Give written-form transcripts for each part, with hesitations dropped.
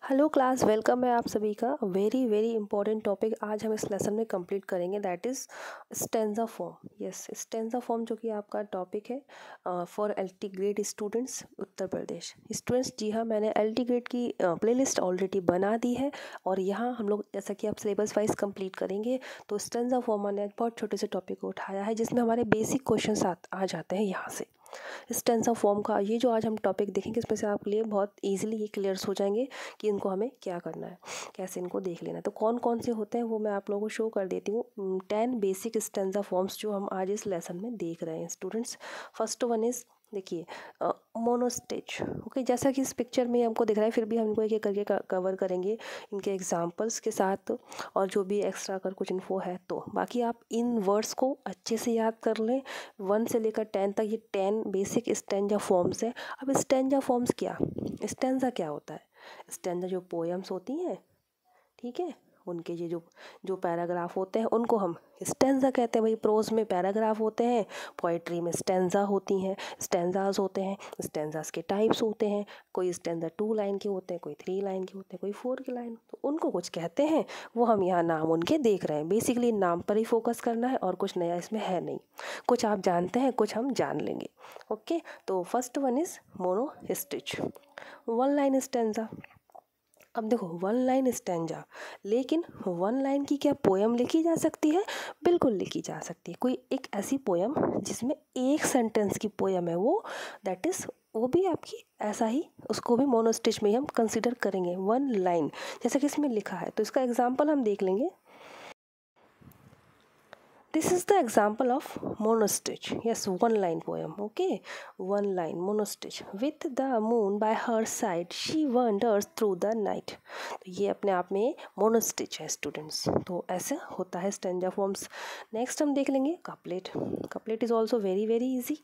Hello class, welcome है आप सभी का। वेरी वेरी इंपॉर्टेंट टॉपिक आज हम इस लेसन में कंप्लीट करेंगे, that is stanza form. Yes, stanza form जो कि आपका टॉपिक है for LT grade students Uttar Pradesh students. जी हाँ, मैंने एलटी ग्रेड की प्लेलिस्ट ऑलरेडी बना दी है और यहाँ हम लोग जैसा कि आप सिलेबस वाइज कंप्लीट करेंगे तो स्टेंजा फॉर्म मैंने बहुत छोटे से टॉपिक को उठाया है जिसमें हमारे बेसिक क्वेश्चन आ जाते हैं यहाँ से। स्टेंजा फॉर्म का ये जो आज हम टॉपिक देखेंगे इसमें से आपके लिए बहुत इजीली ये क्लियर्स हो जाएंगे कि इनको हमें क्या करना है, कैसे इनको देख लेना है। तो कौन कौन से होते हैं वो मैं आप लोगों को शो कर देती हूँ। 10 बेसिक स्टेंजा फॉर्म्स जो हम आज इस लेसन में देख रहे हैं स्टूडेंट्स। फर्स्ट वन इज़, देखिए, मोनोस्टेज। ओके, जैसा कि इस पिक्चर में हमको दिख रहा है, फिर भी हम इनको एक एक करके कवर करेंगे इनके एग्जांपल्स के साथ और जो भी एक्स्ट्रा अगर कुछ इन्फो है तो। बाकी आप इन वर्ड्स को अच्छे से याद कर लें। 1 से लेकर 10 तक ये 10 बेसिक स्टेंजा फॉर्म्स है। अब स्टेंजा फॉर्म्स क्या, स्टेंजा क्या होता है? स्टेंजा जो पोएम्स होती हैं, ठीक है, उनके ये जो जो पैराग्राफ होते हैं उनको हम स्टेंजा कहते हैं। वही प्रोज में पैराग्राफ होते हैं, पोइट्री में स्टेंजा होती हैं, स्टेंजाज होते हैं। स्टेंजाज के टाइप्स होते हैं, कोई स्टेंजा 2 लाइन के होते हैं, कोई 3 लाइन के होते हैं, कोई 4 की लाइन, तो उनको कुछ कहते हैं। वो हम यहाँ नाम उनके देख रहे हैं। बेसिकली नाम पर ही फोकस करना है और कुछ नया इसमें है नहीं। कुछ आप जानते हैं, कुछ हम जान लेंगे। ओके, तो first one is monostich, 1 line stanza. अब देखो, 1 लाइन स्टेंजा, लेकिन 1 लाइन की क्या पोयम लिखी जा सकती है? बिल्कुल लिखी जा सकती है। कोई एक ऐसी पोयम जिसमें एक सेंटेंस की पोयम है वो, दैट इज वो भी आपकी ऐसा ही, उसको भी मोनोस्टेज में ही हम कंसिडर करेंगे। 1 लाइन जैसा कि इसमें लिखा है, तो इसका एग्जाम्पल हम देख लेंगे। This is the example of monostage. Yes, 1 line poem. Okay, 1 line monostage. With the moon by her side, she wanders through the night. तो ये अपने आप में मोनोस्टिच है स्टूडेंट्स। तो ऐसे होता है स्टेंजा फॉर्म्स। नेक्स्ट हम देख लेंगे couplet. Couplet is also very very easy.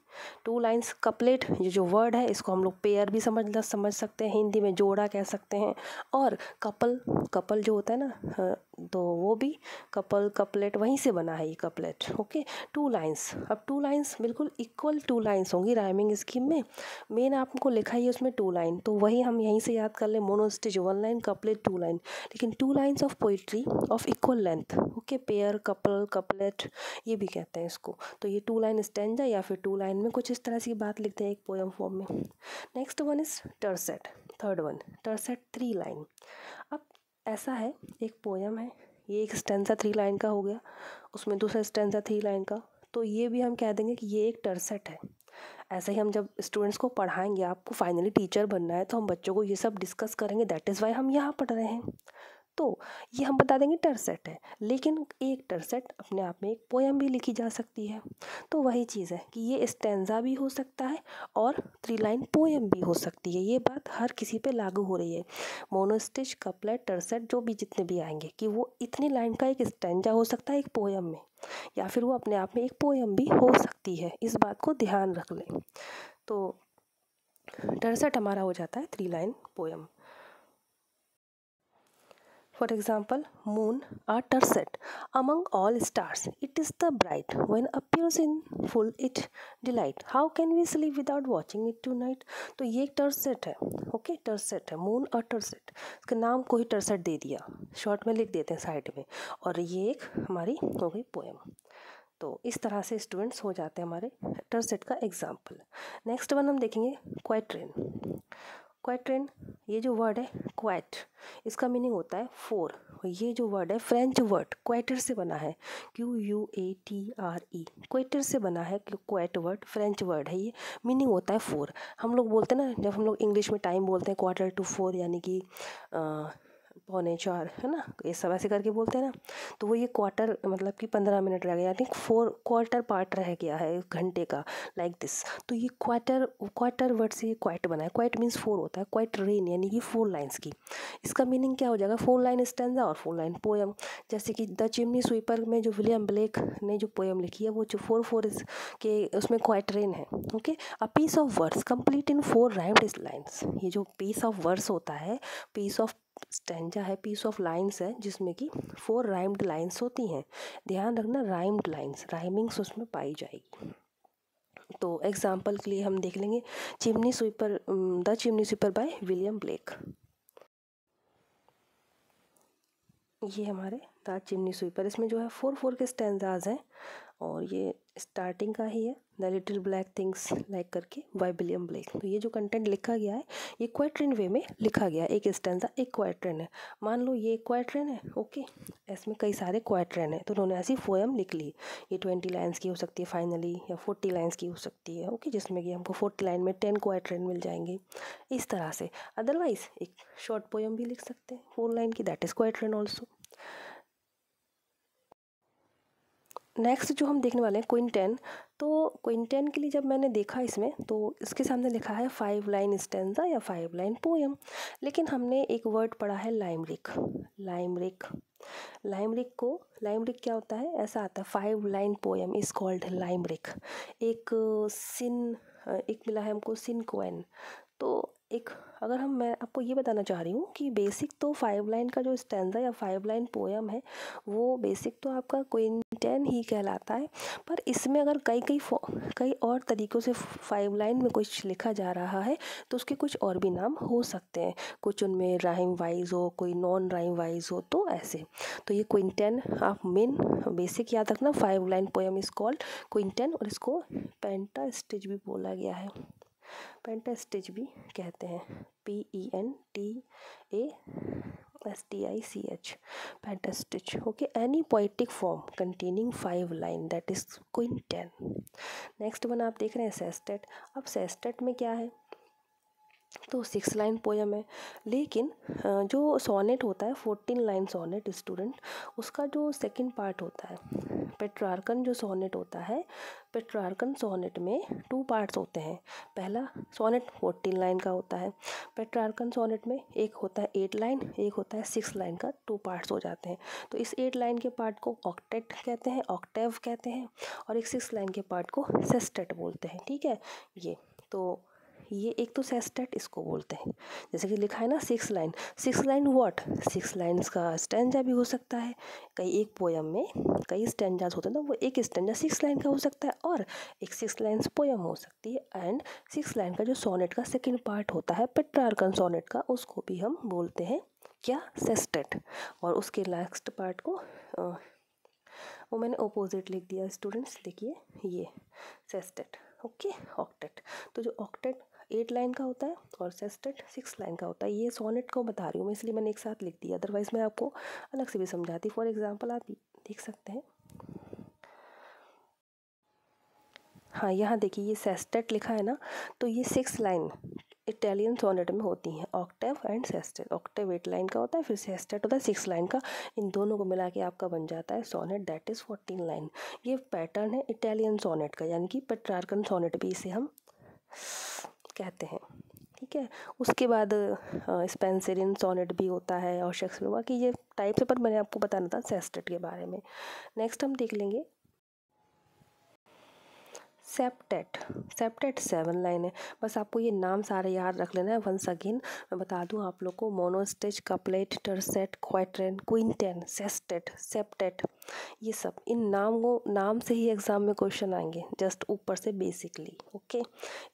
2 lines couplet, ये जो वर्ड है इसको हम लोग पेयर भी समझ सकते हैं, हिंदी में जोड़ा कह सकते हैं। और कपल जो होता है ना, तो वो भी कपल कपलेट वहीं से बना है ये कपलेट। Okay, 2 lines. अब 2 लाइन्स बिल्कुल इक्वल 2 लाइन्स होंगी राइमिंग स्कीम में। मेन आपको लिखा ही है उसमें 2 लाइन, तो वही हम यहीं से याद कर ले। मोनोस्टेज 1 लाइन, कपलेट 2 लाइन, लेकिन 2 lines of poetry of equal length. Okay, pair, couple, couplet ये भी कहते हैं इसको। तो ये 2 लाइन स्टेंजा या फिर 2 लाइन में कुछ इस तरह की बात लिखते हैं एक पोएम फॉर्म में। Next one is tercet, third one. Tercet 3 line. अब ऐसा है, एक पोयम है, ये एक स्टेंजा 3 लाइन का हो गया, उसमें दूसरा स्टेंजा 3 लाइन का, तो ये भी हम कह देंगे कि ये एक टर्सेट है। ऐसे ही हम जब स्टूडेंट्स को पढ़ाएंगे, आपको फाइनली टीचर बनना है तो हम बच्चों को ये सब डिस्कस करेंगे, दैट इज़ वाई हम यहाँ पढ़ रहे हैं। तो ये हम बता देंगे टर्सेट है, लेकिन एक टर्सेट अपने आप में एक पोयम भी लिखी जा सकती है। तो वही चीज़ है कि ये स्टेंजा भी हो सकता है और 3 लाइन पोयम भी हो सकती है। ये बात हर किसी पे लागू हो रही है। मोनोस्टिच, कपलेट, टर्सेट जो भी जितने भी आएंगे कि वो इतनी लाइन का एक स्टेंजा हो सकता है एक पोयम में, या फिर वो अपने आप में एक पोयम भी हो सकती है। इस बात को ध्यान रख लें। तो टर्सेट हमारा हो जाता है 3 line poem. For example, moon, a tercet among all stars. It is the bright when appears in full it delight. How can we sleep without watching it tonight? तो ये एक टर्सेट है। ओके, टर्सेट है, मून और टर्सेट, इसका नाम को ही टर्सेट दे दिया, शॉर्ट में लिख देते हैं साइड में, और ये एक हमारी हो गई पोएम। तो इस तरह से स्टूडेंट्स हो जाते हैं हमारे टर्सेट का एग्जाम्पल। नेक्स्ट वन हम देखेंगे क्वाइट्रेन। क्वाइट्रेन, ये जो वर्ड है क्वाइट, इसका मीनिंग होता है 4। ये जो वर्ड है फ्रेंच वर्ड क्वाइटर से बना है, QUATRE, क्वाइटर से बना है। क्वाइट वर्ड फ्रेंच वर्ड है, ये मीनिंग होता है 4। हम लोग बोलते हैं ना, जब हम लोग इंग्लिश में टाइम बोलते हैं 3:45 यानी कि 3:45, है ना, ये सब ऐसे करके बोलते हैं ना, तो वो ये क्वार्टर मतलब कि 15 मिनट रह गया, यानी 4 क्वार्टर पार्ट रह गया है घंटे का, लाइक दिस। तो ये क्वार्टर वर्ड से ये क्वाइट बना है। क्वाइट मीन्स 4 होता है, क्वाइट रेन यानी कि 4 लाइन्स की। इसका मीनिंग क्या हो जाएगा? 4 लाइन स्टेंजा और 4 लाइन पोएम। जैसे कि द चिमनी स्वीपर में जो विलियम ब्लेक ने जो पोएम लिखी है वो जो 4 के उसमें क्वाइट रेन है। Okay, a piece of words complete in 4 rhymed lines. ये जो पीस ऑफ वर्ड्स होता है, पीस ऑफ स्टेंजा है, पीस ऑफ लाइन्स है, जिसमें कि 4 राइम्ड लाइन्स होती हैं। ध्यान रखना, राइम्ड लाइन्स, राइमिंग्स उसमें पाई जाएगी। तो एग्जाम्पल के लिए हम देख लेंगे the chimney sweeper by William Blake. ये हमारे द चिमनी स्वीपर, इसमें जो है 4 के स्टैंजाज हैं और ये स्टार्टिंग का ही है, the little black things like करके बाय विलियम ब्लेक। तो ये जो कंटेंट लिखा गया है ये क्वाइट्रेन वे में लिखा गया है, एक स्टैंजा एक क्वाइट्रेन है। मान लो ये एक क्वाइट्रेन है, ओके, इसमें कई सारे क्वाइट्रेन है तो उन्होंने ऐसी पोएम लिख ली। ये 20 लाइन्स की हो सकती है फाइनली, या 40 लाइन्स की हो सकती है, ओके, जिसमें कि हमको 40 लाइन में 10 क्वाइट्रेन मिल जाएंगे इस तरह से। अदरवाइज एक शॉर्ट पोएम भी लिख सकते हैं 4 लाइन की, दैट इज क्वाइट्रेन ऑल्सो। नेक्स्ट जो हम देखने वाले हैं क्विंटेन। तो क्विंटेन के लिए जब मैंने देखा इसमें तो इसके सामने लिखा है 5 लाइन स्टैंजा या 5 लाइन पोएम, लेकिन हमने एक वर्ड पढ़ा है लाइमरिक। लाइमरिक, लाइमरिक क्या होता है, ऐसा आता है 5 लाइन पोएम इज कॉल्ड लाइमरिक। एक एक मिला है हमको सिन कोएन। तो एक अगर मैं आपको ये बताना चाह रही हूँ कि बेसिक तो 5 लाइन का जो स्टैंजा या 5 लाइन पोएम है वो बेसिक तो आपका क्विंटेन ही कहलाता है, पर इसमें अगर कई और तरीक़ों से 5 लाइन में कुछ लिखा जा रहा है तो उसके कुछ और भी नाम हो सकते हैं, कुछ उनमें राइम वाइज हो, कोई नॉन राइम वाइज हो, तो ऐसे। तो ये क्विंटेन आप मेन बेसिक याद रखना, 5 लाइन पोएम इज कॉल्ड क्विंटेन, और इसको पेंटास्टिच भी बोला गया है, पेंटास्टिच भी कहते हैं, PENTASTICH, pentastich, okay. Any poetic form containing 5 line that is quintain. Next one आप देख रहे हैं सेस्टेट। अब सेस्टेट में क्या है, तो 6 लाइन पोएम है, लेकिन जो सोनेट होता है 14 लाइन सोनेट स्टूडेंट, उसका जो सेकंड पार्ट होता है पेट्रार्कन जो सोनेट होता है, पेट्रार्कन सोनेट में 2 पार्ट्स होते हैं। पहला सोनेट 14 लाइन का होता है, पेट्रार्कन सोनेट में एक होता है 8 लाइन, एक होता है 6 लाइन का, 2 पार्ट्स हो जाते हैं। तो इस 8 लाइन के पार्ट को ऑक्टेट कहते हैं, ऑक्टेव कहते हैं, और एक 6 लाइन के पार्ट को सेस्टेट बोलते हैं, ठीक है। ये एक तो सेस्टेट इसको बोलते हैं, जैसे कि लिखा है ना 6 लाइन, 6 लाइन व्हाट, 6 लाइन्स का स्टैंजा भी हो सकता है। कई एक पोएम में कई स्टैंजाज होते हैं ना, वो एक स्टैंजा 6 लाइन का हो सकता है और एक 6 लाइन्स पोएम हो सकती है। एंड 6 लाइन का जो सोनेट का सेकंड पार्ट होता है पेट्रार्कन सोनेट का, उसको भी हम बोलते हैं क्या, सेस्टेट। और उसके लास्ट पार्ट को वो मैंने ऑपोजिट लिख दिया स्टूडेंट्स, देखिए ये सेस्टेट, ओके, ऑक्टेट। तो जो ऑक्टेट 8 लाइन का होता है और सेस्टेट 6 लाइन का होता है, ये सोनेट को बता रही हूँ मैं, इसलिए मैंने एक साथ लिख दिया, अदरवाइज मैं आपको अलग से भी समझाती। फॉर एग्जांपल आप देख सकते हैं, हाँ यहाँ देखिए ये सेस्टेट लिखा है ना, तो ये 6 लाइन इटालियन सोनेट में होती हैं, Octave and sestet. Octave 8 line का होता है, फिर सेस्टेट होता है 6 लाइन का, इन दोनों को मिला के आपका बन जाता है सोनेट दैट इज़ 14 लाइन। ये पैटर्न है इटालियन सोनेट का, यानी कि पेट्रार्कन सोनेट भी इसे हम कहते हैं, ठीक है। उसके बाद स्पेंसरियन सोनेट भी होता है और शेक्सपियर, बाकी ये टाइप से, पर मैंने आपको बताना था सेस्टेट के बारे में। नेक्स्ट हम देख लेंगे सेप्टेट। सेप्टेट 7 लाइन है, बस आपको ये नाम सारे याद रख लेना है। वंस अगेन मैं बता दूं आप लोग को, मोनोस्टेज, couplet, tercet, quatrain, quintain, sestet, septate, ये सब इन नाम से ही एग्ज़ाम में क्वेश्चन आएंगे, जस्ट ऊपर से बेसिकली, ओके,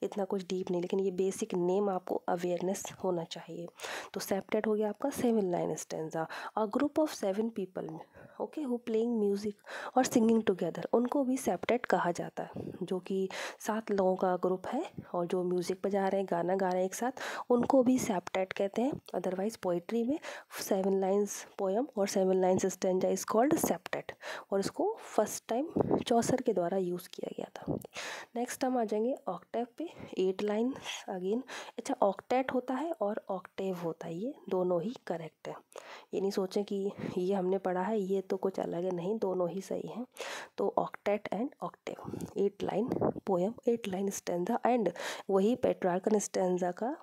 इतना कुछ डीप नहीं, लेकिन ये बेसिक नेम आपको अवेयरनेस होना चाहिए। तो सेप्टेट हो गया आपका 7 line stanza. A group of 7 people, okay, who playing music और सिंगिंग टुगेदर, उनको भी सेप्टेट कहा जाता है। जो कि 7 लोगों का ग्रुप है और जो म्यूज़िक बजा रहे हैं, गाना गा रहे हैं एक साथ, उनको भी सेप्टेट कहते हैं। अदरवाइज पोइट्री में 7 लाइन्स पोएम और 7 lines stanza is called septet, और इसको फर्स्ट टाइम चौसर के द्वारा यूज़ किया गया था। नेक्स्ट हम आ जाएंगे ऑक्टेव पे, 8 लाइन अगेन। अच्छा, ऑक्टेट होता है और ऑक्टेव होता है, ये दोनों ही करेक्ट है, ये नहीं सोचें कि ये हमने पढ़ा है ये तो कुछ अलग है, नहीं, दोनों ही सही हैं। तो octet and Octave, 8 line poem, 8 line stanza, and वही पेट्रार्कन स्टैंजा का,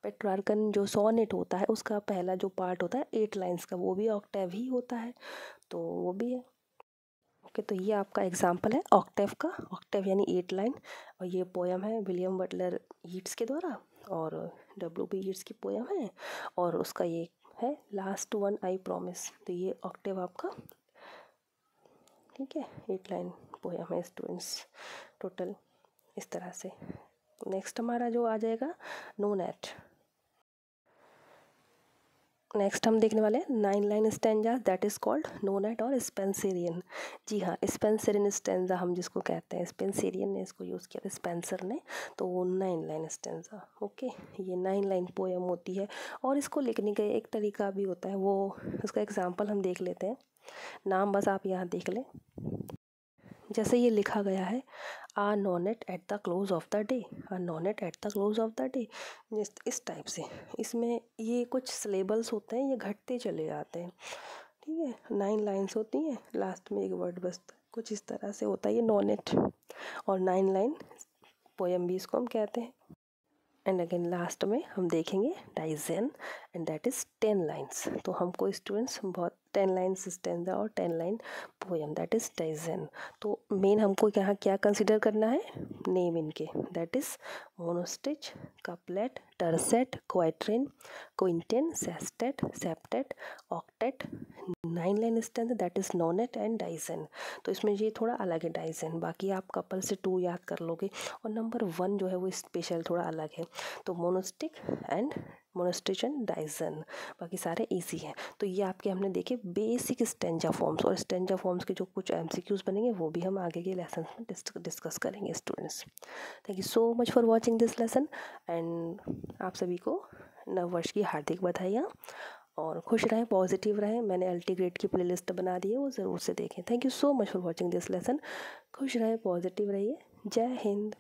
पेट्रार्कन जो सोनेट होता है उसका पहला जो पार्ट होता है 8 लाइन्स का, वो भी ऑक्टेव ही होता है, तो वो भी है, ओके। तो ये आपका एग्जाम्पल है ऑक्टेव का, ऑक्टेव यानी 8 लाइन, और ये पोएम है विलियम बटलर यीट्स के द्वारा, और WB यीट्स की पोएम है, और उसका ये है लास्ट वन आई प्रॉमिस। तो ये ऑक्टेव आपका, ठीक है, 8 लाइन पोएम है स्टूडेंट्स टोटल, इस तरह से। नेक्स्ट हमारा जो आ जाएगा नोन एट। नेक्स्ट हम देखने वाले हैं 9 line stanza that is called nonet और स्पेंसरियन। जी हाँ, स्पेंसरियन स्टेंजा हम जिसको कहते हैं, स्पेंसरियन ने इसको यूज़ किया था, स्पेंसर ने, तो वो 9 लाइन स्टेंजा। ओके, ये 9 लाइन पोएम होती है और इसको लिखने का एक तरीका भी होता है, वो उसका एग्जांपल हम देख लेते हैं। नाम बस आप यहाँ देख लें। जैसे ये लिखा गया है, a nonet at the close of the day, a nonet at the close of the day, इस टाइप से। इसमें ये कुछ सिलेबल्स होते हैं, ये घटते चले जाते हैं, ठीक है। 9 लाइन्स होती हैं, लास्ट में एक वर्ड बचता है, कुछ इस तरह से होता है ये नॉनेट। और 9 लाइन पोएम भी इसको हम कहते हैं। एंड अगेन लास्ट में हम देखेंगे डाइजेन, एंड दैट इज़ 10 लाइन्स। तो हमको स्टूडेंट्स बहुत 10 लाइन्स स्टेंजा और 10 लाइन पोएम दैट इज़ डाइजेन। तो मेन हमको यहाँ क्या कंसिडर करना है, नेम इनके, that is monostich, couplet, tercet, quatrain, quintain, sestet, septet, octet, 9 line stanza that is nonet and dizain. तो इसमें ये थोड़ा अलग है डाइजेन, बाकी आप कपल से 2 याद कर लोगे, और नंबर 1 जो है वो स्पेशल थोड़ा अलग है। तो मोनोस्टिक एंड मोनोस्टिच एंड डाइजन, बाकी सारे इजी हैं। तो ये आपके हमने देखे बेसिक स्टेंजा फॉर्म्स, और स्टेंजा फॉर्म्स के जो कुछ एमसीक्यूज बनेंगे वो भी हम आगे के लेसन में डिस्कस करेंगे students. Thank you so much for watching this lesson, and आप सभी को नववर्ष की हार्दिक बधाइयाँ, और खुश रहें, पॉजिटिव रहें। मैंने अल्टीग्रेड की प्लेलिस्ट बना दी है, वो ज़रूर से देखें। Thank you so much for watching this lesson. खुश रहें, पॉजिटिव रहिए। जय हिंद।